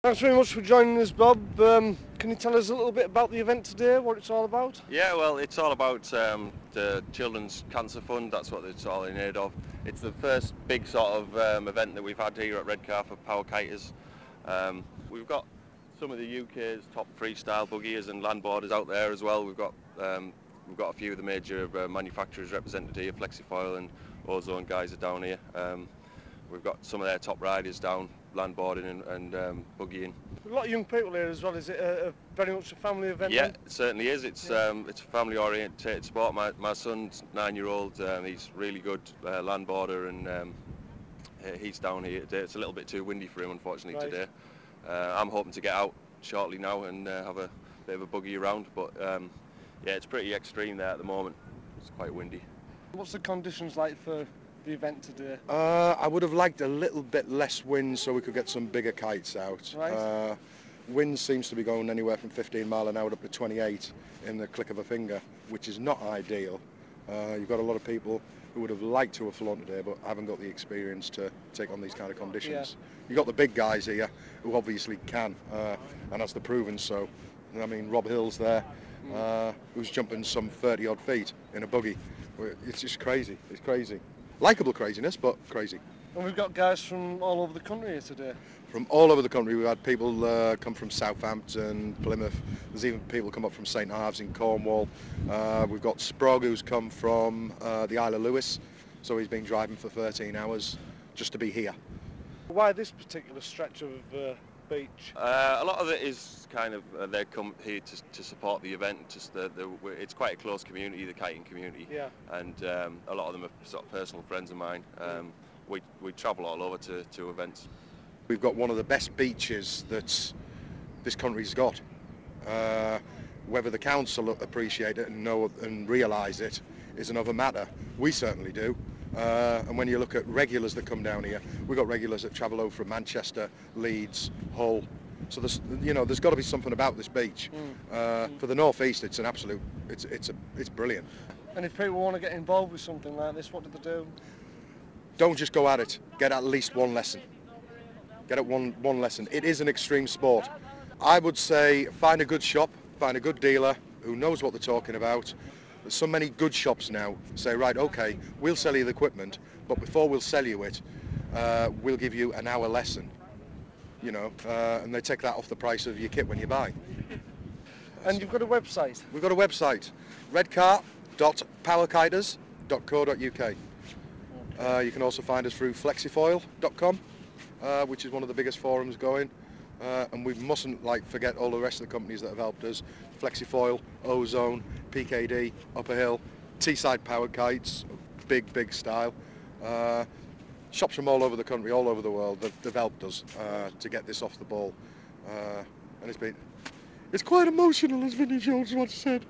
Thanks very much for joining us, Bob. Can you tell us a little bit about the event today, what it's all about? Yeah, well, it's all about the Children's Cancer Fund. That's what it's all in aid of. It's the first big sort of event that we've had here at Redcar for power kiters. We've got some of the UK's top freestyle buggiers and landboarders out there as well. We've got a few of the major manufacturers represented here. Flexifoil and Ozone guys are down here. We've got some of their top riders down, landboarding and buggying. A lot of young people here as well. Is it very much a family event? Yeah, then? it certainly is. It's a family-oriented sport. My son's 9-year-old. He's really good landboarder, and he's down here today. It's a little bit too windy for him, unfortunately, Right. today. I'm hoping to get out shortly now and have a bit of a buggy around, but yeah, it's pretty extreme there at the moment. It's quite windy. What's the conditions like for the event today? I would have liked a little bit less wind so we could get some bigger kites out. Right. Wind seems to be going anywhere from 15 mile an hour up to 28 in the click of a finger, which is not ideal. You've got a lot of people who would have liked to have flown today but haven't got the experience to take on these kind of conditions. You've got the big guys here who obviously can, and that's the proven so. I mean, Rob Hill's there, who's jumping some 30 odd feet in a buggy. It's just crazy, it's crazy. Likeable craziness, but crazy. And we've got guys from all over the country here today. From all over the country. We've had people come from Southampton, Plymouth. There's even people come up from St Ives in Cornwall. We've got Sprog, who's come from the Isle of Lewis, so he's been driving for 13 hours just to be here. Why this particular stretch of beach? A lot of it is kind of they come here to support the event. Just it's quite a close community, the kiting community, Yeah. and a lot of them are sort of personal friends of mine. We travel all over to events. We've got one of the best beaches that this country's got. Whether the council appreciate it and know and realise it is another matter. We certainly do. And when you look at regulars that come down here, we've got regulars that travel over from Manchester, Leeds, Hull. So there's got to be something about this beach. For the North East, it's an absolute, it's brilliant. And if people want to get involved with something like this, what do they do? Don't just go at it. Get at least one lesson. Get at one lesson. It is an extreme sport. I would say find a good shop, find a good dealer who knows what they're talking about. There's so many good shops now say, right, okay, we'll sell you the equipment, but before we'll sell you it, we'll give you an hour lesson. You know, and they take that off the price of your kit when you buy. And you've got a website? We've got a website, redcar.powerkiters.co.uk. You can also find us through flexifoil.com, which is one of the biggest forums going. And we mustn't forget all the rest of the companies that have helped us. Flexifoil, Ozone, PKD, Upper Hill, Teesside Powered Kites, big style. Shops from all over the country, all over the world, they've helped us to get this off the ball. And it's quite emotional, as Vinnie Jones once said.